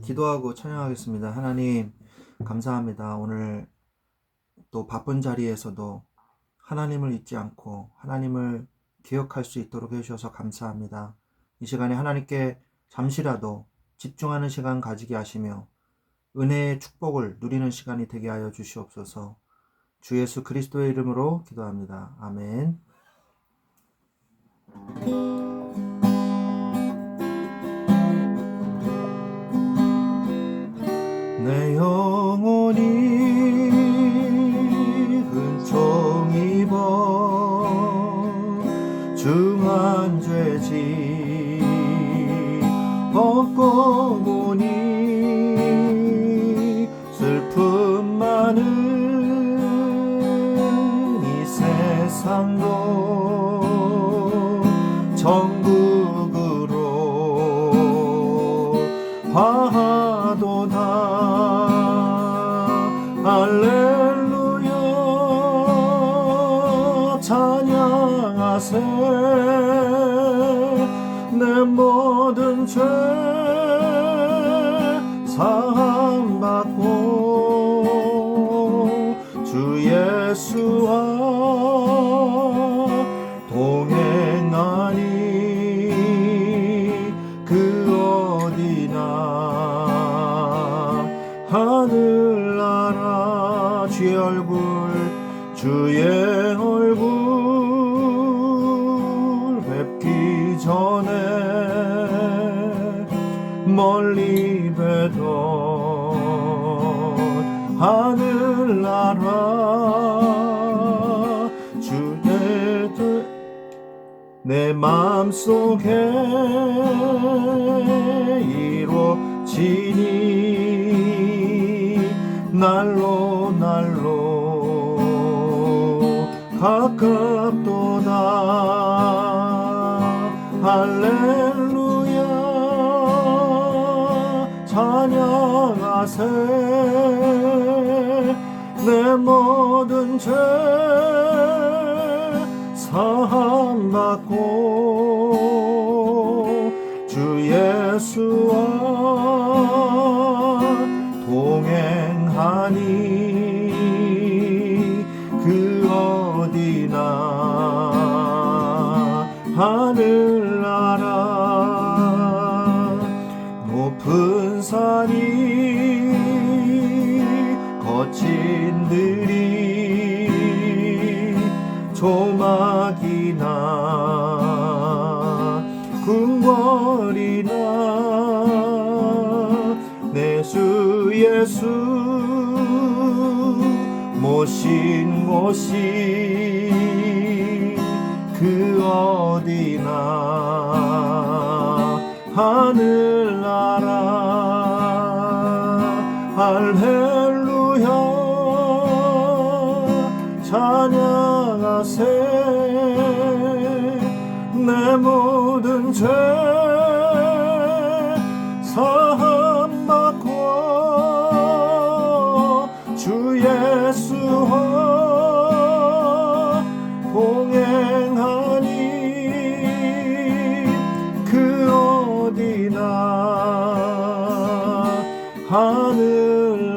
기도하고 찬양하겠습니다. 하나님, 감사합니다. 오늘 또 바쁜 자리에서도 하나님을 잊지 않고 하나님을 기억할 수 있도록 해주셔서 감사합니다. 이 시간에 하나님께 잠시라도 집중하는 시간 가지게 하시며 은혜의 축복을 누리는 시간이 되게 하여 주시옵소서. 주 예수 그리스도의 이름으로 기도합니다. 아멘. 내 영혼이 은총 입어 중한 죄지 벗고 보니 슬픔 많은 이 세상도 천국으로 화하도다. 할렐루야 찬양하세. 내 모든 죄 사함받고 주 예수와 동행하니 그 어디나 하늘나라. 주의 얼굴 뵙기 전에 멀리 뵈던 하늘나라. 주의 내 마음속에 이루어지니 날로 가깝도다. 할렐루야 찬양하세. 내 모든 죄 사함받고 주 예수와 동행하니 그 어디나 하늘나라. 높은 산이 거친 들이 조막이나 궁궐이나 내 주 예수 모신 곳이 그 어디나 하늘나라. 할렐루야 찬양하세. 내 모든 죄 사함받고 주 예수와 동행하니 그 어디나 하늘나라.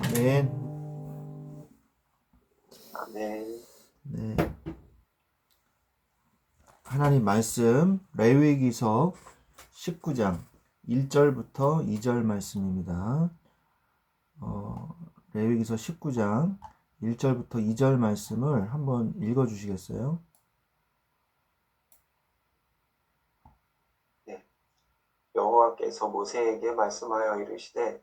아멘. 아멘. 네. 하나님 말씀 레위기서 19장 1절부터 2절 말씀입니다. 레위기서 19장 1절부터 2절 말씀을 한번 읽어주시겠어요? 네. 여호와께서 모세에게 말씀하여 이르시되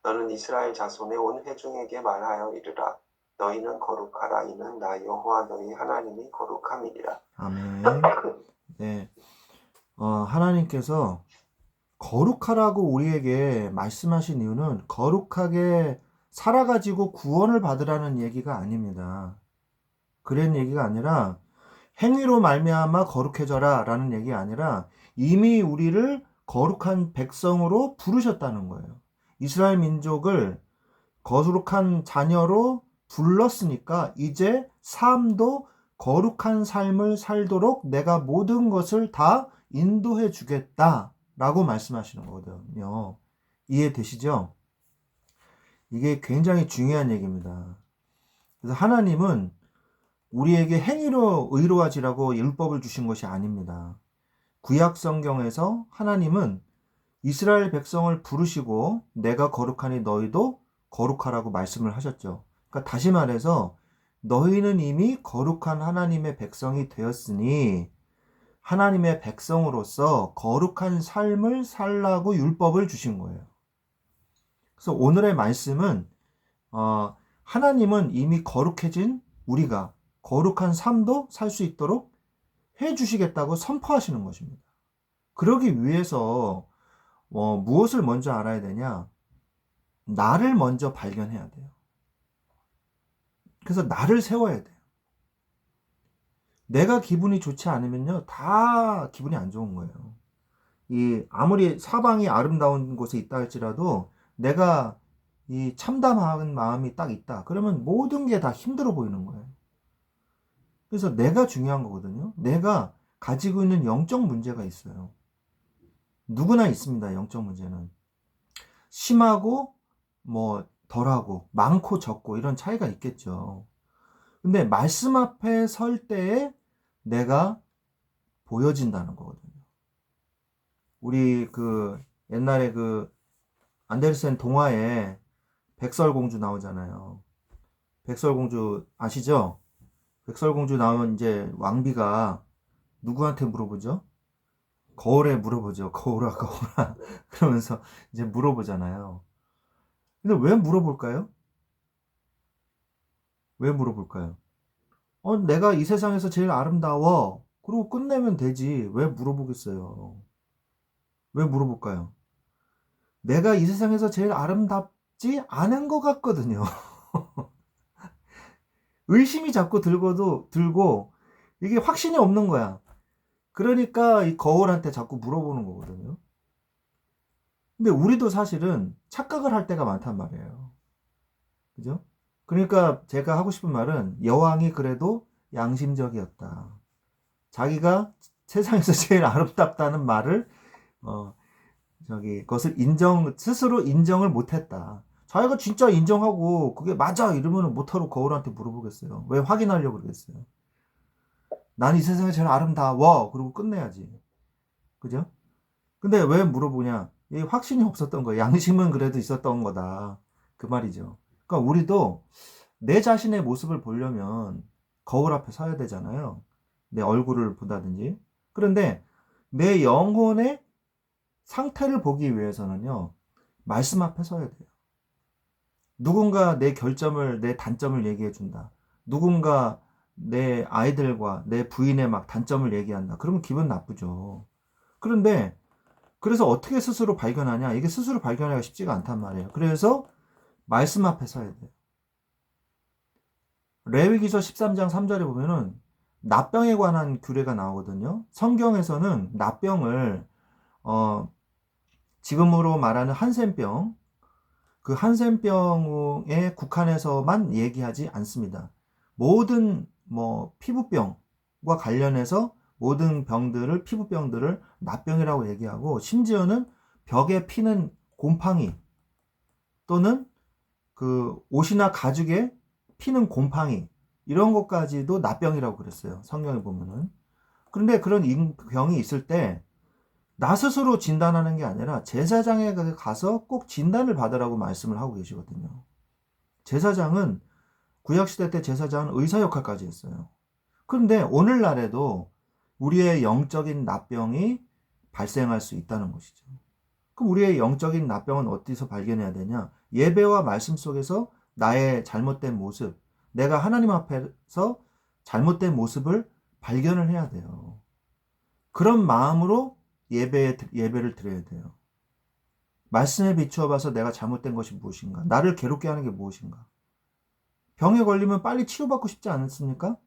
너는 이스라엘 자손의 온 회중에게 말하여 이르라. 너희는 거룩하라. 이는 나 여호와 너희 하나님이 거룩함이니라. 아멘. 네. 하나님께서 거룩하라고 우리에게 말씀하신 이유는 거룩하게 살아가지고 구원을 받으라는 얘기가 아닙니다. 그런 얘기가 아니라 행위로 말미암아 거룩해져라 라는 얘기가 아니라 이미 우리를 거룩한 백성으로 부르셨다는 거예요. 이스라엘 민족을 거룩한 자녀로 불렀으니까 이제 삶도 거룩한 삶을 살도록 내가 모든 것을 다 인도해 주겠다라고 말씀하시는 거거든요. 이해되시죠? 이게 굉장히 중요한 얘기입니다. 그래서 하나님은 우리에게 행위로 의로워지라고 율법을 주신 것이 아닙니다. 구약 성경에서 하나님은 이스라엘 백성을 부르시고 내가 거룩하니 너희도 거룩하라고 말씀을 하셨죠. 그러니까 다시 말해서 너희는 이미 거룩한 하나님의 백성이 되었으니 하나님의 백성으로서 거룩한 삶을 살라고 율법을 주신 거예요. 그래서 오늘의 말씀은 하나님은 이미 거룩해진 우리가 거룩한 삶도 살 수 있도록 해주시겠다고 선포하시는 것입니다. 그러기 위해서 무엇을 먼저 알아야 되냐? 나를 먼저 발견해야 돼요. 그래서 나를 세워야 돼요. 내가 기분이 좋지 않으면요, 다 기분이 안 좋은 거예요. 아무리 사방이 아름다운 곳에 있다 할지라도 내가 이 참담한 마음이 딱 있다. 그러면 모든 게 다 힘들어 보이는 거예요. 그래서 내가 중요한 거거든요. 내가 가지고 있는 영적 문제가 있어요. 누구나 있습니다. 영적 문제는. 심하고 덜하고 많고 적고 이런 차이가 있겠죠. 근데 말씀 앞에 설 때에 내가 보여진다는 거거든요. 우리 옛날에 안데르센 동화에 백설공주 나오잖아요. 백설공주 아시죠? 백설공주 나오면 이제 왕비가 누구한테 물어보죠? 거울에 물어보죠. 거울아, 거울아. 그러면서 이제 물어보잖아요. 근데 왜 물어볼까요? 왜 물어볼까요? 내가 이 세상에서 제일 아름다워. 그러고 끝내면 되지. 왜 물어보겠어요? 왜 물어볼까요? 내가 이 세상에서 제일 아름답지 않은 것 같거든요. 의심이 자꾸 들고 이게 확신이 없는 거야. 그러니까 이 거울한테 자꾸 물어보는 거거든요. 근데 우리도 사실은 착각을 할 때가 많단 말이에요. 그죠? 그러니까 제가 하고 싶은 말은 여왕이 그래도 양심적이었다. 자기가 세상에서 제일 아름답다는 말을 그것을 스스로 인정을 못했다. 자기가 진짜 인정하고 그게 맞아 이러면 못하러 거울한테 물어보겠어요. 왜 확인하려고 그러겠어요? 난 이 세상에 제일 아름다워. 그러고 끝내야지. 그죠? 근데 왜 물어보냐? 이 확신이 없었던 거예요. 양심은 그래도 있었던 거다. 그 말이죠. 그러니까 우리도 내 자신의 모습을 보려면 거울 앞에 서야 되잖아요. 내 얼굴을 본다든지. 그런데 내 영혼의 상태를 보기 위해서는요, 말씀 앞에 서야 돼요. 누군가 내 결점을, 내 단점을 얘기해 준다. 누군가 내 아이들과 내 부인의 막 단점을 얘기한다. 그러면 기분 나쁘죠. 그런데 그래서 어떻게 스스로 발견하냐? 이게 스스로 발견하기가 쉽지가 않단 말이에요. 그래서 말씀 앞에 서야 돼요. 레위기서 13장 3절에 보면은 납병에 관한 규례가 나오거든요. 성경에서는 납병을 지금으로 말하는 한센병, 그 한센병에 국한해서만 얘기하지 않습니다. 모든 피부병과 관련해서 모든 병들을, 피부병들을 납병이라고 얘기하고, 심지어는 벽에 피는 곰팡이 또는 옷이나 가죽에 피는 곰팡이 이런 것까지도 납병이라고 그랬어요. 성경에 보면은. 그런데 그런 병이 있을 때 나 스스로 진단하는 게 아니라 제사장에 가서 꼭 진단을 받으라고 말씀을 하고 계시거든요. 제사장은 구약시대 때 제사장은 의사 역할까지 했어요. 그런데 오늘날에도 우리의 영적인 납병이 발생할 수 있다는 것이죠. 그럼 우리의 영적인 납병은 어디서 발견해야 되냐? 예배와 말씀 속에서 나의 잘못된 모습, 내가 하나님 앞에서 잘못된 모습을 발견을 해야 돼요. 그런 마음으로 예배를 드려야 돼요. 말씀에 비추어 봐서 내가 잘못된 것이 무엇인가? 나를 괴롭게 하는 게 무엇인가? 병에 걸리면 빨리 치료받고 싶지 않습니까?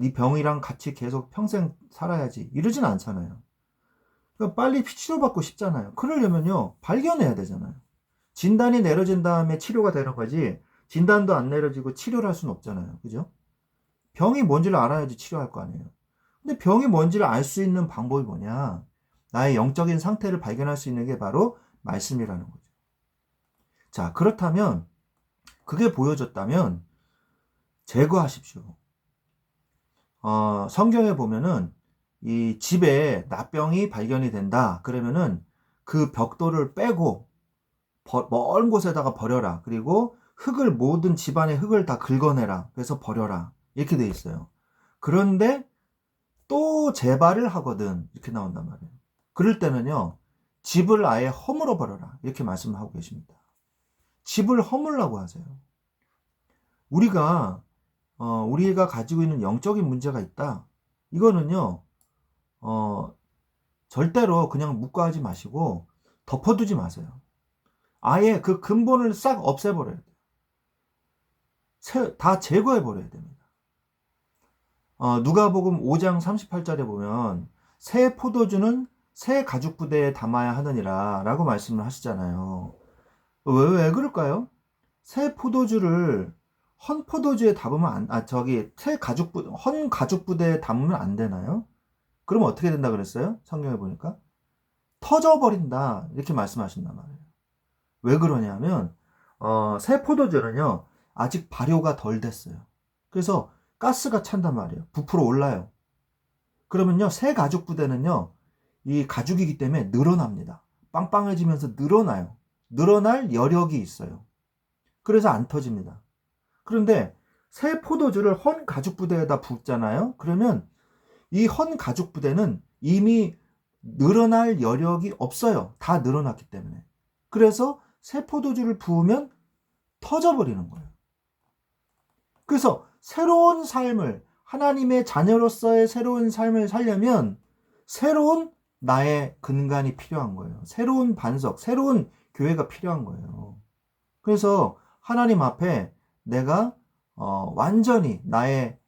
네 병이랑 같이 계속 평생 살아야지. 이러진 않잖아요. 그러니까 빨리 치료받고 싶잖아요. 그러려면요, 발견해야 되잖아요. 진단이 내려진 다음에 치료가 되는 거지, 진단도 안 내려지고 치료를 할 수는 없잖아요. 그죠? 병이 뭔지를 알아야지 치료할 거 아니에요. 근데 병이 뭔지를 알 수 있는 방법이 뭐냐? 나의 영적인 상태를 발견할 수 있는 게 바로 말씀이라는 거죠. 자, 그렇다면 그게 보여졌다면 제거하십시오. 성경에 보면은 이 집에 나병이 발견이 된다. 그러면은 그 벽돌을 빼고 먼 곳에다가 버려라. 그리고 모든 집안의 흙을 다 긁어내라. 그래서 버려라. 이렇게 돼 있어요. 그런데 또 재발을 하거든. 이렇게 나온단 말이에요. 그럴 때는요, 집을 아예 허물어 버려라. 이렇게 말씀을 하고 계십니다. 집을 허물라고 하세요. 우리가 가지고 있는 영적인 문제가 있다. 이거는요, 절대로 그냥 묵과하지 마시고 덮어두지 마세요. 아예 그 근본을 싹 없애버려야 돼요. 다 제거해버려야 됩니다. 누가복음 5장 38절에 보면 새 포도주는 새 가죽 부대에 담아야 하느니라 라고 말씀을 하시잖아요. 왜 그럴까요? 새 포도주를 헌 포도주에 담으면 헌 가죽 부대에 담으면 안 되나요? 그러면 어떻게 된다 그랬어요? 성경에 보니까 터져버린다 이렇게 말씀하신단 말이에요. 왜 그러냐면 새 포도주는요 아직 발효가 덜 됐어요. 그래서 가스가 찬단 말이에요. 부풀어 올라요. 그러면요 새 가죽 부대는요 이 가죽이기 때문에 늘어납니다. 빵빵해지면서 늘어나요. 늘어날 여력이 있어요. 그래서 안 터집니다. 그런데 새 포도주를 헌 가죽 부대에다 붓잖아요. 그러면 이 헌 가죽 부대는 이미 늘어날 여력이 없어요. 다 늘어났기 때문에. 그래서 새 포도주를 부으면 터져버리는 거예요. 그래서 새로운 삶을, 하나님의 자녀로서의 새로운 삶을 살려면 새로운 나의 근간이 필요한 거예요. 새로운 반석, 새로운 교회가 필요한 거예요. 그래서 하나님 앞에 내가 완전히 나의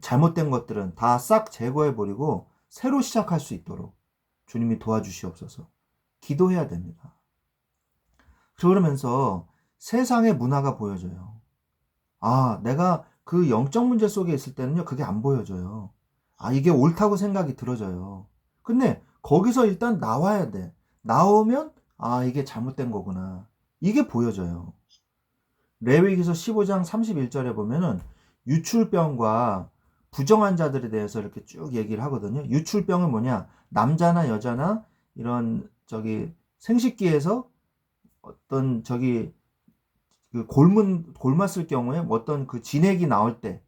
잘못된 것들은 다 싹 제거해버리고 새로 시작할 수 있도록 주님이 도와주시옵소서. 기도해야 됩니다. 그러면서 세상의 문화가 보여져요. 내가 그 영적 문제 속에 있을 때는요, 그게 안 보여져요. 이게 옳다고 생각이 들어져요. 근데 거기서 일단 나와야 돼. 나오면, 이게 잘못된 거구나. 이게 보여져요. 레위기서 15장 31절에 보면은 유출병과 부정한 자들에 대해서 이렇게 쭉 얘기를 하거든요. 유출병은 뭐냐? 남자나 여자나 이런 생식기에서 어떤 그 골맞을 경우에 어떤 그 진액이 나올 때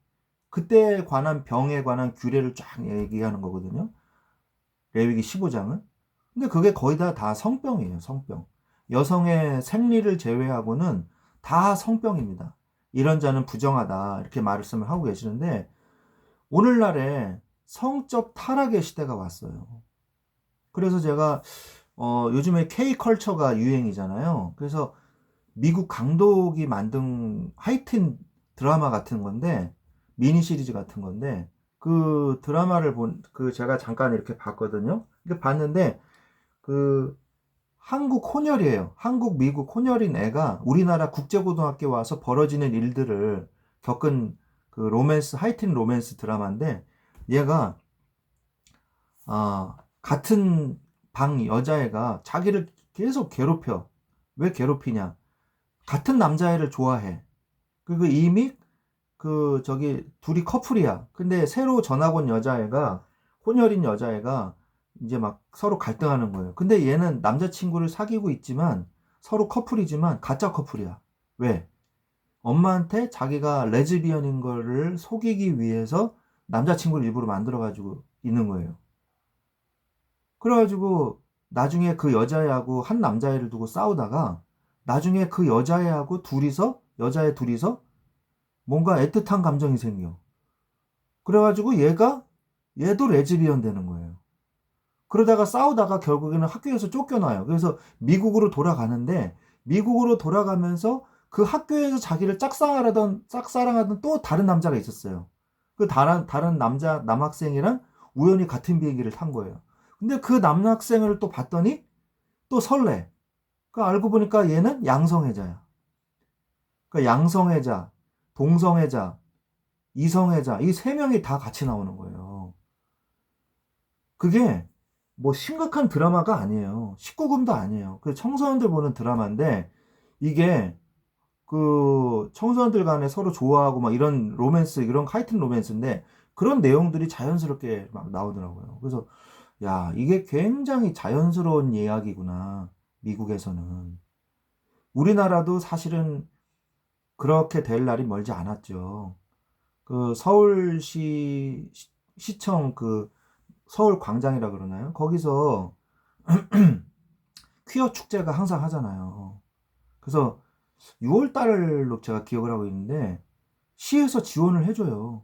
그때에 관한 병에 관한 규례를 쫙 얘기하는 거거든요. 레위기 15장은. 근데 그게 거의 다 성병이에요. 성병. 여성의 생리를 제외하고는 다 성병입니다. 이런 자는 부정하다 이렇게 말씀을 하고 계시는데 오늘날에 성적 타락의 시대가 왔어요. 그래서 제가 요즘에 K컬처가 유행이잖아요. 그래서 미국 강독이 만든 하이틴 드라마 같은 건데 미니 시리즈 같은 건데 그 드라마를 제가 잠깐 이렇게 봤거든요. 이렇게 봤는데 그 한국 혼혈이에요. 한국 미국 혼혈인 애가 우리나라 국제고등학교 와서 벌어지는 일들을 겪은 그 하이틴 로맨스 드라마인데 얘가 같은 방 여자애가 자기를 계속 괴롭혀. 왜 괴롭히냐? 같은 남자애를 좋아해. 그리고 이미 둘이 커플이야. 근데 새로 전학 온 혼혈인 여자애가 이제 막 서로 갈등하는 거예요. 근데 얘는 남자친구를 사귀고 있지만 서로 커플이지만 가짜 커플이야. 왜? 엄마한테 자기가 레즈비언인 거를 속이기 위해서 남자친구를 일부러 만들어가지고 있는 거예요. 그래가지고 나중에 그 여자애하고 한 남자애를 두고 싸우다가 나중에 그 여자애 둘이서 뭔가 애틋한 감정이 생겨. 그래가지고 얘도 레즈비언 되는 거예요. 그러다가 싸우다가 결국에는 학교에서 쫓겨나요. 그래서 미국으로 돌아가는데 미국으로 돌아가면서 그 학교에서 자기를 짝사랑하던 또 다른 남자가 있었어요. 그 다른 남학생이랑 우연히 같은 비행기를 탄 거예요. 근데 그 남학생을 또 봤더니 또 설레. 알고 보니까 얘는 양성애자야. 양성애자, 동성애자, 이성애자, 이 세 명이 다 같이 나오는 거예요. 그게 뭐 심각한 드라마가 아니에요. 19금도 아니에요. 그 청소년들 보는 드라마인데 이게 그 청소년들 간에 서로 좋아하고 막 이런 로맨스, 이런 카이튼 로맨스인데 그런 내용들이 자연스럽게 막 나오더라고요. 그래서 야, 이게 굉장히 자연스러운 이야기구나. 미국에서는. 우리나라도 사실은 그렇게 될 날이 멀지 않았죠. 그 서울시 시청 그 서울 광장이라 그러나요? 거기서 퀴어 축제가 항상 하잖아요. 그래서 6월 달로 제가 기억을 하고 있는데 시에서 지원을 해줘요.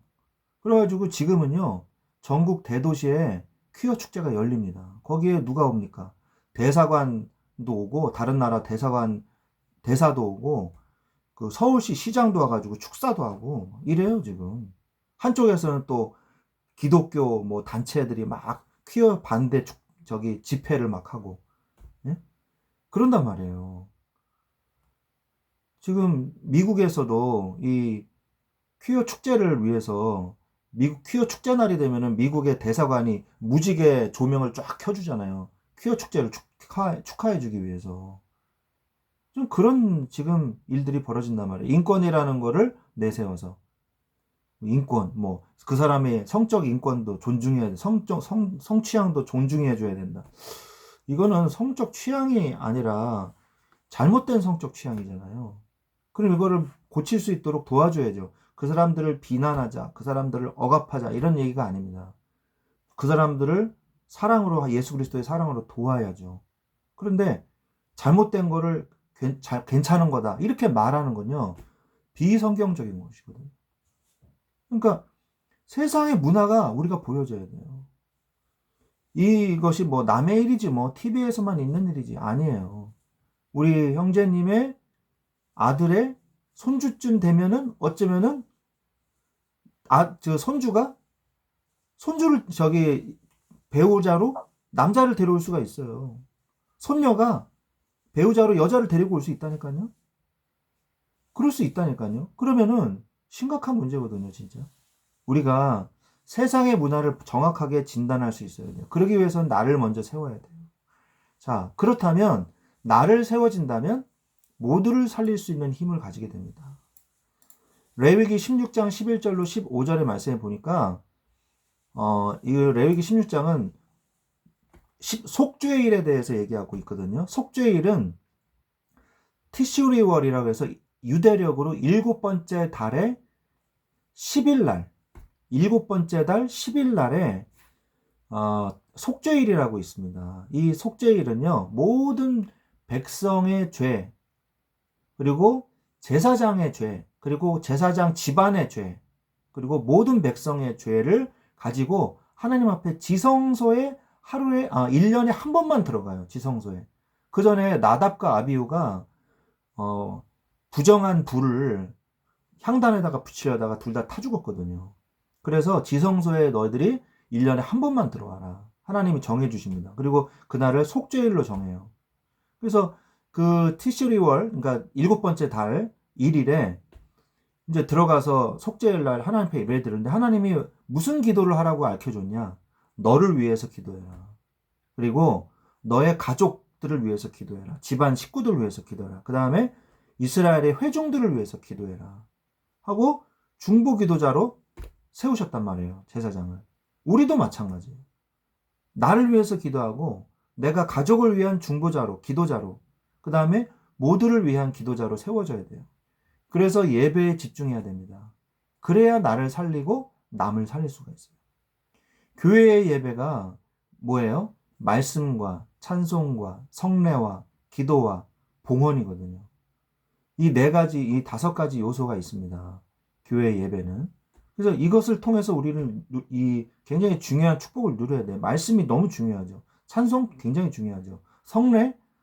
그래가지고 지금은요 전국 대도시에 퀴어 축제가 열립니다. 거기에 누가 옵니까? 대사관도 오고 다른 나라 대사도 오고 그 서울시 시장도 와가지고 축사도 하고 이래요 지금. 한쪽에서는 또 기독교 뭐 단체들이 막 퀴어 반대 저기 집회를 막 하고 예? 그런단 말이에요. 지금 미국에서도 이 퀴어 축제를 위해서 미국 퀴어 축제 날이 되면은 미국의 대사관이 무지개 조명을 쫙 켜주잖아요. 퀴어 축제를 축하해주기 위해서. 좀 그런 지금 일들이 벌어진단 말이에요. 인권이라는 거를 내세워서. 인권, 뭐, 그 사람의 성적 인권도 존중해야 돼. 성취향도 존중해줘야 된다. 이거는 성적 취향이 아니라 잘못된 성적 취향이잖아요. 그럼 이거를 고칠 수 있도록 도와줘야죠. 그 사람들을 비난하자, 그 사람들을 억압하자, 이런 얘기가 아닙니다. 그 사람들을 사랑으로, 예수 그리스도의 사랑으로 도와야죠. 그런데 잘못된 거를 괜찮은 거다. 이렇게 말하는 건요, 비성경적인 것이거든요. 그러니까 세상의 문화가 우리가 보여줘야 돼요. 이것이 뭐 남의 일이지 뭐 TV에서만 있는 일이지 아니에요. 우리 형제님의 아들의 손주쯤 되면은 어쩌면은 저 손주를 저기 배우자로 남자를 데려올 수가 있어요. 손녀가 배우자로 여자를 데리고 올 수 있다니까요. 그럴 수 있다니까요. 그러면은 심각한 문제거든요, 진짜. 우리가 세상의 문화를 정확하게 진단할 수 있어야 돼요. 그러기 위해서는 나를 먼저 세워야 돼요. 자, 그렇다면 나를 세워진다면 모두를 살릴 수 있는 힘을 가지게 됩니다. 레위기 16장 11절로 15절의 말씀에 보니까 이 레위기 16장은 속죄일에 대해서 얘기하고 있거든요. 속죄일은 티슈리월이라고 해서 유대력으로 일곱 번째 달의 10일 일곱 번째 달 10일 날에 속죄일이라고 있습니다. 이 속죄일은요, 모든 백성의 죄, 그리고 제사장의 죄, 그리고 제사장 집안의 죄, 그리고 모든 백성의 죄를 가지고 하나님 앞에 지성소에 1년에 한 번만 들어가요. 지성소에. 그 전에 나답과 아비후가 부정한 불을 향단에다가 붙이려다가 둘 다 타 죽었거든요. 그래서 지성소에 너희들이 1년에 한 번만 들어와라. 하나님이 정해 주십니다. 그리고 그날을 속죄일로 정해요. 그래서 그 티슈리월, 그러니까 일곱 번째 달 1일에 이제 들어가서 속죄일 날 하나님 앞에 예배를 드리는데 하나님이 무슨 기도를 하라고 알려줬냐? 너를 위해서 기도해라. 그리고 너의 가족들을 위해서 기도해라. 집안 식구들을 위해서 기도해라. 그 다음에 이스라엘의 회중들을 위해서 기도해라. 하고 중보 기도자로 세우셨단 말이에요. 제사장을. 우리도 마찬가지예요. 나를 위해서 기도하고 내가 가족을 위한 중보자로, 기도자로, 그 다음에 모두를 위한 기도자로 세워져야 돼요. 그래서 예배에 집중해야 됩니다. 그래야 나를 살리고 남을 살릴 수가 있어요. 교회의 예배가 뭐예요? 말씀과 찬송과 성례와 기도와 봉헌이거든요. 이 네 가지, 이 다섯 가지 요소가 있습니다. 교회 예배는. 그래서 이것을 통해서 우리는 이 굉장히 중요한 축복을 누려야 돼요. 말씀이 너무 중요하죠. 찬송 굉장히 중요하죠.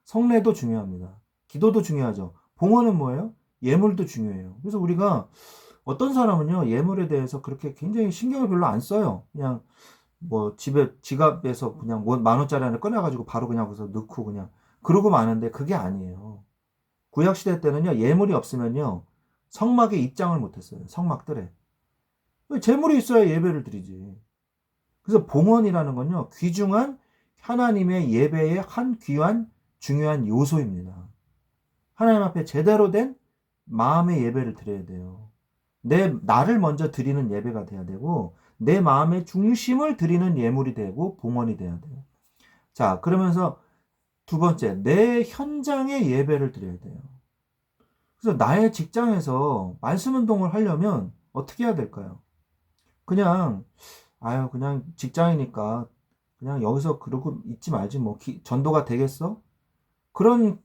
성례도 중요합니다. 기도도 중요하죠. 봉헌은 뭐예요? 예물도 중요해요. 그래서 우리가 어떤 사람은요, 예물에 대해서 그렇게 굉장히 신경을 별로 안 써요. 그냥 뭐 지갑에서 그냥 뭐 10,000원짜리 하나 꺼내가지고 바로 그냥 거기서 넣고 그냥 그러고 마는데 그게 아니에요. 구약시대 때는요, 예물이 없으면요, 성막에 입장을 못했어요. 성막들에. 재물이 있어야 예배를 드리지. 그래서 봉헌이라는 건요, 귀중한 하나님의 예배의 한 귀한 중요한 요소입니다. 하나님 앞에 제대로 된 마음의 예배를 드려야 돼요. 나를 먼저 드리는 예배가 돼야 되고, 내 마음의 중심을 드리는 예물이 되고, 봉헌이 돼야 돼요. 자, 그러면서 두 번째, 내 현장의 예배를 드려야 돼요. 그래서 나의 직장에서 말씀 운동을 하려면 어떻게 해야 될까요? 그냥 직장이니까 그냥 여기서 그러고 있지 말지 뭐 전도가 되겠어? 그런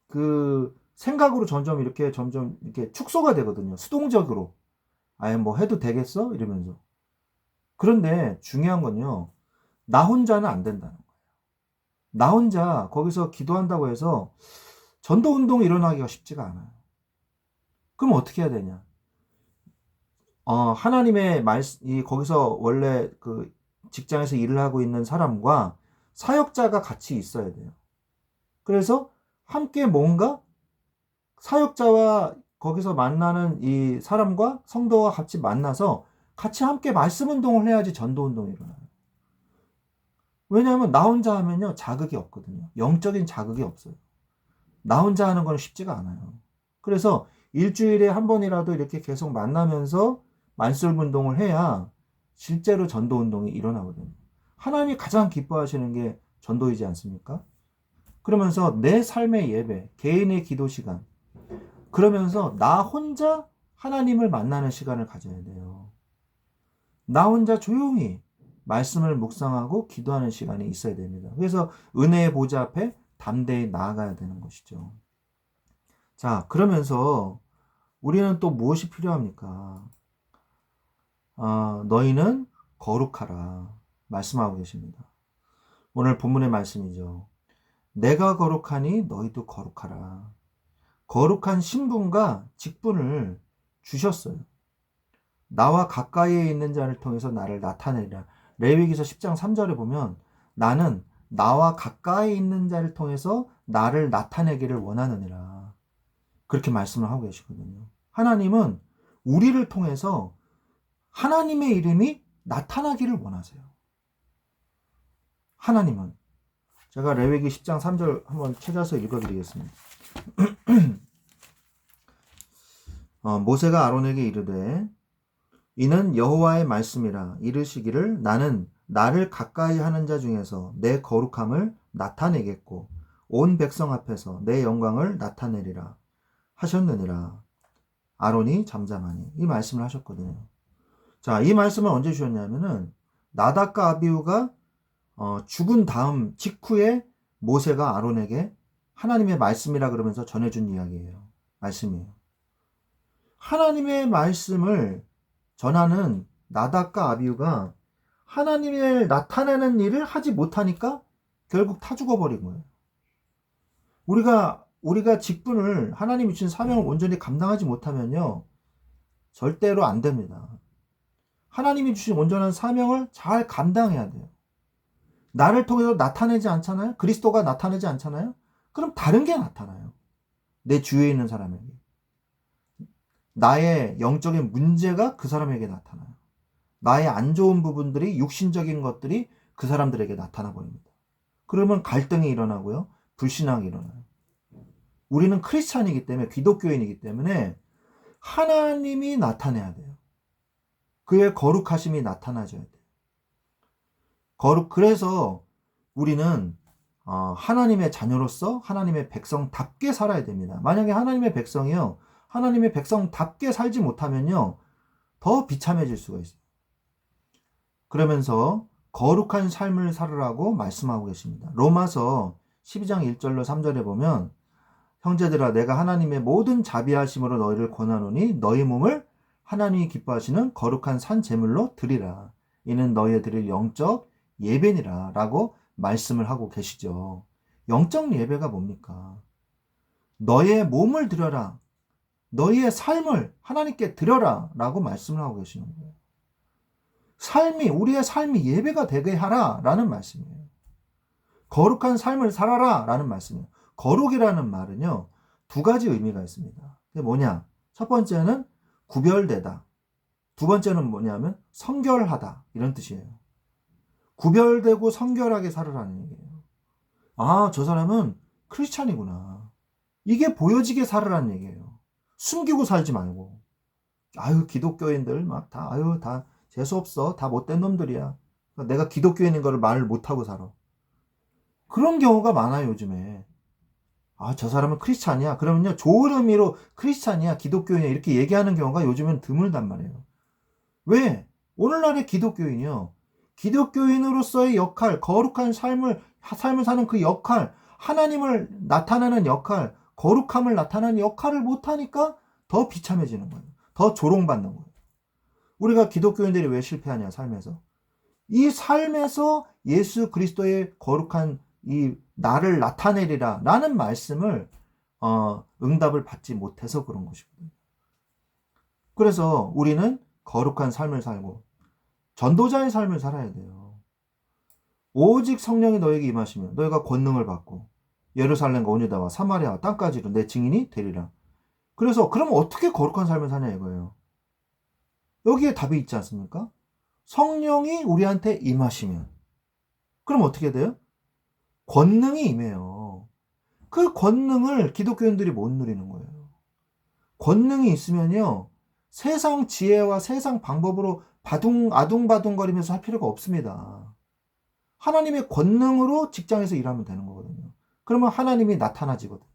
그 생각으로 점점 이렇게 축소가 되거든요. 수동적으로. 뭐 해도 되겠어? 이러면서. 그런데 중요한 건요. 나 혼자는 안 된다는 거예요. 나 혼자 거기서 기도한다고 해서 전도 운동이 일어나기가 쉽지가 않아요. 그럼 어떻게 해야 되냐? 하나님의 거기서 원래 그 직장에서 일을 하고 있는 사람과 사역자가 같이 있어야 돼요. 그래서 함께 뭔가 사역자와 거기서 만나는 이 사람과 성도와 같이 만나서 같이 함께 말씀 운동을 해야지 전도 운동이 일어나요. 왜냐하면 나 혼자 하면요, 자극이 없거든요. 영적인 자극이 없어요. 나 혼자 하는 건 쉽지가 않아요. 그래서 일주일에 한 번이라도 이렇게 계속 만나면서 말씀 운동을 해야 실제로 전도 운동이 일어나거든요. 하나님이 가장 기뻐하시는 게 전도이지 않습니까? 그러면서 내 삶의 예배, 개인의 기도 시간, 그러면서 나 혼자 하나님을 만나는 시간을 가져야 돼요. 나 혼자 조용히 말씀을 묵상하고 기도하는 시간이 있어야 됩니다. 그래서 은혜의 보좌 앞에 담대히 나아가야 되는 것이죠. 자, 그러면서 우리는 또 무엇이 필요합니까? 너희는 거룩하라 말씀하고 계십니다. 오늘 본문의 말씀이죠. 내가 거룩하니 너희도 거룩하라. 거룩한 신분과 직분을 주셨어요. 나와 가까이에 있는 자를 통해서 나를 나타내리라. 레위기서 10장 3절에 보면 나는 나와 가까이 있는 자를 통해서 나를 나타내기를 원하느니라. 그렇게 말씀을 하고 계시거든요. 하나님은 우리를 통해서 하나님의 이름이 나타나기를 원하세요. 하나님은. 제가 레위기 10장 3절 한번 찾아서 읽어드리겠습니다. 모세가 아론에게 이르되 이는 여호와의 말씀이라 이르시기를 나는 나를 가까이 하는 자 중에서 내 거룩함을 나타내겠고 온 백성 앞에서 내 영광을 나타내리라 하셨느니라. 아론이 잠잠하니 이 말씀을 하셨거든요. 자, 이 말씀을 언제 주셨냐면은 나답과 아비후가 죽은 다음 직후에 모세가 아론에게 하나님의 말씀이라 그러면서 전해준 이야기예요. 말씀이에요. 하나님의 말씀을 전하는 나답과 아비후가 하나님을 나타내는 일을 하지 못하니까 결국 타 죽어버린 거예요. 우리가 직분을 하나님이 주신 사명을 온전히 감당하지 못하면요, 절대로 안 됩니다. 하나님이 주신 온전한 사명을 잘 감당해야 돼요. 나를 통해서 나타내지 않잖아요? 그리스도가 나타내지 않잖아요? 그럼 다른 게 나타나요. 내 주위에 있는 사람에게. 나의 영적인 문제가 그 사람에게 나타나요. 나의 안 좋은 부분들이, 육신적인 것들이 그 사람들에게 나타나 버립니다. 그러면 갈등이 일어나고요. 불신앙이 일어나요. 우리는 크리스찬이기 때문에, 기독교인이기 때문에 하나님이 나타내야 돼요. 그의 거룩하심이 나타나줘야 돼요. 그래서 우리는 하나님의 자녀로서 하나님의 백성답게 살아야 됩니다. 만약에 하나님의 백성이요, 하나님의 백성답게 살지 못하면요, 더 비참해질 수가 있어요. 그러면서 거룩한 삶을 살으라고 말씀하고 계십니다. 로마서 12장 1절로 3절에 보면 형제들아 내가 하나님의 모든 자비하심으로 너희를 권하노니 너희 몸을 하나님이 기뻐하시는 거룩한 산 제물로 드리라. 이는 너희의 드릴 영적 예배니라 라고 말씀을 하고 계시죠. 영적 예배가 뭡니까? 너의 몸을 드려라. 너희의 삶을 하나님께 드려라 라고 말씀을 하고 계시는 거예요. 우리의 삶이 예배가 되게 하라 라는 말씀이에요. 거룩한 삶을 살아라 라는 말씀이에요. 거룩이라는 말은요, 두 가지 의미가 있습니다. 그게 뭐냐? 첫 번째는 구별되다. 두 번째는 뭐냐면 성결하다 이런 뜻이에요. 구별되고 성결하게 살으라는 얘기예요. 아, 저 사람은 크리스찬이구나. 이게 보여지게 살으라는 얘기예요. 숨기고 살지 말고. 아유, 기독교인들 막 다, 아유, 다 재수없어. 다 못된 놈들이야. 내가 기독교인인 거를 말을 못하고 살아. 그런 경우가 많아요, 요즘에. 아, 저 사람은 크리스찬이야. 그러면요, 좋은 의미로 크리스찬이야, 기독교인이야. 이렇게 얘기하는 경우가 요즘엔 드물단 말이에요. 왜? 오늘날의 기독교인이요. 기독교인으로서의 역할, 거룩한 삶을 사는 그 역할, 하나님을 나타내는 역할, 거룩함을 나타내는 역할을 못하니까 더 비참해지는 거예요. 더 조롱받는 거예요. 우리가 기독교인들이 왜 실패하냐, 삶에서? 이 삶에서 예수 그리스도의 거룩한 이 나를 나타내리라 라는 말씀을 응답을 받지 못해서 그런 것이거든요. 그래서 우리는 거룩한 삶을 살고 전도자의 삶을 살아야 돼요. 오직 성령이 너에게 임하시면 너희가 권능을 받고 예루살렘과 온유다와 사마리아와 땅까지로 내 증인이 되리라. 그래서 그럼 어떻게 거룩한 삶을 사냐 이거예요. 여기에 답이 있지 않습니까? 성령이 우리한테 임하시면 그럼 어떻게 돼요? 권능이 임해요. 그 권능을 기독교인들이 못 누리는 거예요. 권능이 있으면요, 세상 지혜와 세상 방법으로 아둥바둥거리면서 할 필요가 없습니다. 하나님의 권능으로 직장에서 일하면 되는 거거든요. 그러면 하나님이 나타나지거든요.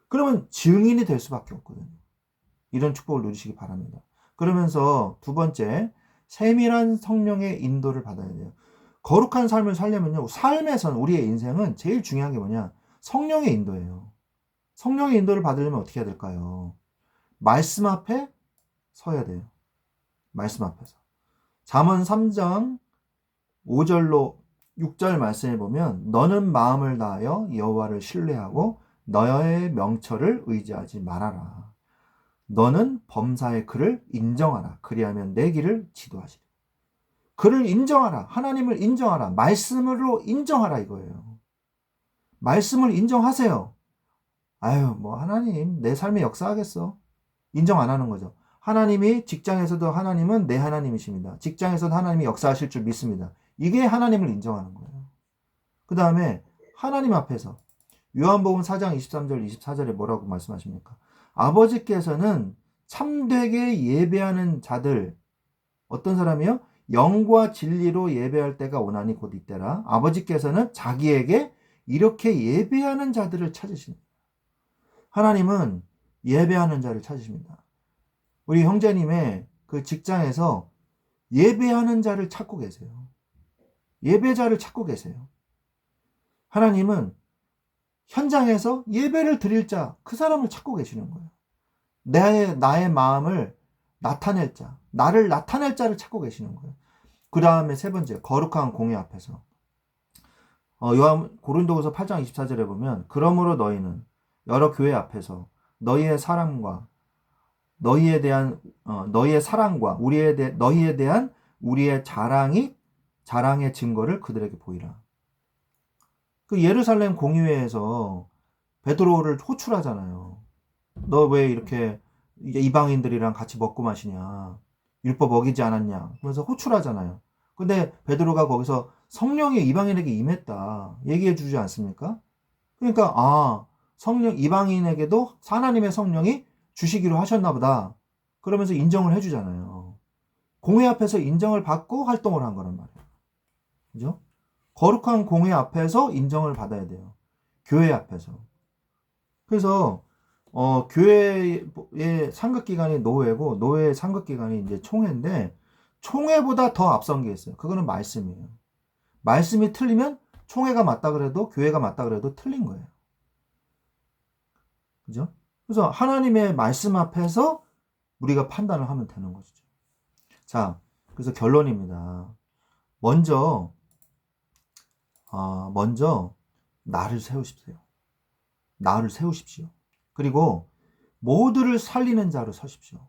그러면 증인이 될 수밖에 없거든요. 이런 축복을 누리시기 바랍니다. 그러면서 두 번째, 세밀한 성령의 인도를 받아야 돼요. 거룩한 삶을 살려면요, 삶에서는 우리의 인생은 제일 중요한 게 뭐냐? 성령의 인도예요. 성령의 인도를 받으려면 어떻게 해야 될까요? 말씀 앞에 서야 돼요. 말씀 앞에서. 잠언 3장 5절로 6절 말씀에 보면 너는 마음을 다하여 여호와를 신뢰하고 너의 명철을 의지하지 말아라. 너는 범사의 그를 인정하라. 그리하면 내 길을 지도하시리. 그를 인정하라. 하나님을 인정하라. 말씀으로 인정하라 이거예요. 말씀을 인정하세요. 아유, 뭐 하나님 내 삶에 역사하겠어. 인정 안 하는 거죠. 하나님이 직장에서도 하나님은 내 하나님이십니다. 직장에서도 하나님이 역사하실 줄 믿습니다. 이게 하나님을 인정하는 거예요. 그 다음에 하나님 앞에서 요한복음 4장 23절 24절에 뭐라고 말씀하십니까? 아버지께서는 참되게 예배하는 자들 어떤 사람이요? 영과 진리로 예배할 때가 오나니 곧 이때라. 아버지께서는 자기에게 이렇게 예배하는 자들을 찾으십니다. 하나님은 예배하는 자를 찾으십니다. 우리 형제님의 그 직장에서 예배하는 자를 찾고 계세요. 예배자를 찾고 계세요. 하나님은 현장에서 예배를 드릴 자, 그 사람을 찾고 계시는 거예요. 나의 마음을 나타낼 자, 나를 나타낼 자를 찾고 계시는 거예요. 그 다음에 세 번째, 거룩한 공의 앞에서. 고린도후서 8장 24절에 보면 그러므로 너희는 여러 교회 앞에서 너희의 사랑과 너희에 대한 너희의 사랑과 너희에 대한 우리의 자랑의 증거를 그들에게 보이라. 그 예루살렘 공의회에서 베드로를 호출하잖아요. 너 왜 이렇게 이방인들이랑 같이 먹고 마시냐? 율법 어기지 않았냐? 그래서 호출하잖아요. 근데 베드로가 거기서 성령이 이방인에게 임했다 얘기해 주지 않습니까? 그러니까 성령 이방인에게도 하나님의 성령이 주시기로 하셨나 보다. 그러면서 인정을 해 주잖아요. 공회 앞에서 인정을 받고 활동을 한 거란 말이에요. 그죠? 거룩한 공회 앞에서 인정을 받아야 돼요. 교회 앞에서. 그래서 교회의 상급기관이 노회고 노회의 상급기관이 이제 총회인데 총회보다 더 앞선 게 있어요. 그거는 말씀이에요. 말씀이 틀리면 총회가 맞다 그래도 교회가 맞다 그래도 틀린 거예요. 그죠? 그래서 하나님의 말씀 앞에서 우리가 판단을 하면 되는 것이죠. 자, 그래서 결론입니다. 먼저 나를 세우십시오. 나를 세우십시오. 그리고 모두를 살리는 자로 서십시오.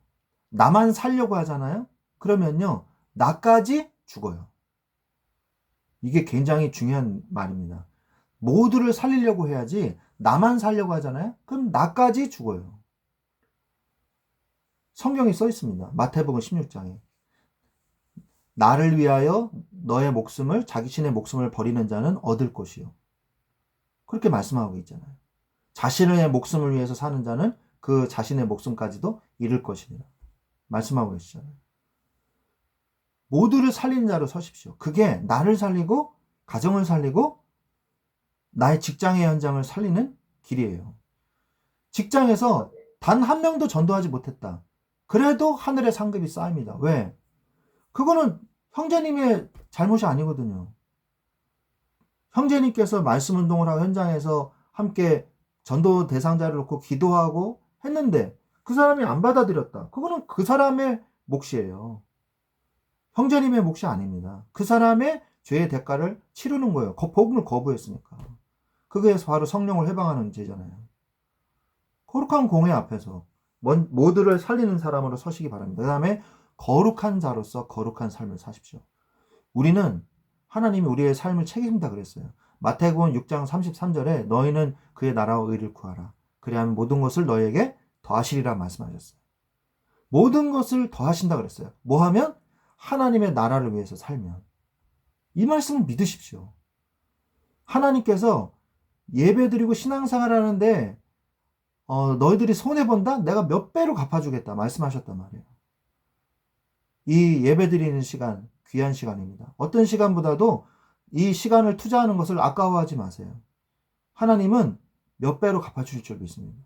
나만 살려고 하잖아요? 그러면요, 나까지 죽어요. 이게 굉장히 중요한 말입니다. 모두를 살리려고 해야지 나만 살려고 하잖아요? 그럼 나까지 죽어요. 성경에 써 있습니다. 마태복음 16장에. 나를 위하여 너의 목숨을, 자신의 목숨을 버리는 자는 얻을 것이요. 그렇게 말씀하고 있잖아요. 자신의 목숨을 위해서 사는 자는 그 자신의 목숨까지도 잃을 것이니라. 말씀하고 계시잖아요. 모두를 살리는 자로 서십시오. 그게 나를 살리고 가정을 살리고 나의 직장의 현장을 살리는 길이에요. 직장에서 단 한 명도 전도하지 못했다. 그래도 하늘의 상급이 쌓입니다. 왜? 그거는 형제님의 잘못이 아니거든요. 형제님께서 말씀 운동을 하고 현장에서 함께 전도 대상자를 놓고 기도하고 했는데 그 사람이 안 받아들였다. 그거는 그 사람의 몫이에요. 형제님의 몫이 아닙니다. 그 사람의 죄의 대가를 치르는 거예요. 복음을 거부했으니까. 그게 바로 성령을 해방하는 죄잖아요. 거룩한 공회 앞에서 모두를 살리는 사람으로 서시기 바랍니다. 그 다음에 거룩한 자로서 거룩한 삶을 사십시오. 우리는 하나님이 우리의 삶을 책임진다 그랬어요. 마태복음 6장 33절에 너희는 그의 나라와 의를 구하라. 그리하면 모든 것을 너희에게 더하시리라 말씀하셨어요. 모든 것을 더하신다 그랬어요. 뭐 하면? 하나님의 나라를 위해서 살면. 이 말씀을 믿으십시오. 하나님께서 예배드리고 신앙생활 하는데 너희들이 손해본다? 내가 몇 배로 갚아주겠다 말씀하셨단 말이에요. 이 예배드리는 시간 귀한 시간입니다. 어떤 시간보다도 이 시간을 투자하는 것을 아까워하지 마세요. 하나님은 몇 배로 갚아주실 줄 믿습니다.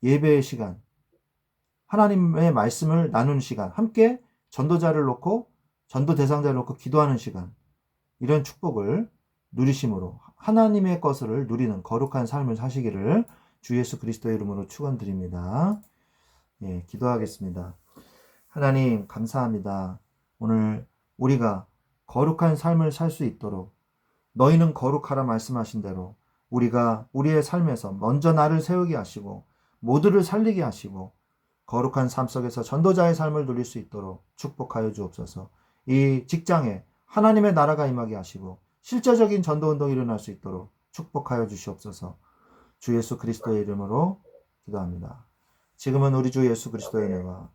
예배의 시간, 하나님의 말씀을 나누는 시간, 함께 전도자를 놓고 전도 대상자를 놓고 기도하는 시간, 이런 축복을 누리심으로 하나님의 것을 누리는 거룩한 삶을 사시기를 주 예수 그리스도의 이름으로 축원드립니다. 예, 기도하겠습니다. 하나님 감사합니다. 오늘 우리가 거룩한 삶을 살 수 있도록 너희는 거룩하라 말씀하신 대로 우리가 우리의 삶에서 먼저 나를 세우게 하시고 모두를 살리게 하시고 거룩한 삶 속에서 전도자의 삶을 누릴 수 있도록 축복하여 주옵소서. 이 직장에 하나님의 나라가 임하게 하시고 실제적인 전도운동이 일어날 수 있도록 축복하여 주시옵소서. 주 예수 그리스도의 이름으로 기도합니다. 지금은 우리 주 예수 그리스도의 은혜와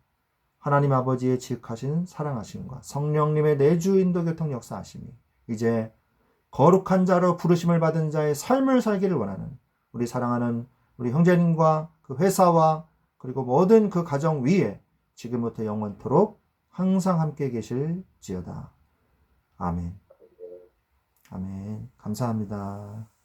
하나님 아버지의 지극하신 사랑하심과 성령님의 내주 인도 교통 역사하심이 이제 거룩한 자로 부르심을 받은 자의 삶을 살기를 원하는 우리 사랑하는 우리 형제님과 그 회사와 그리고 모든 그 가정 위에 지금부터 영원토록 항상 함께 계실지어다. 아멘. 아멘. 감사합니다.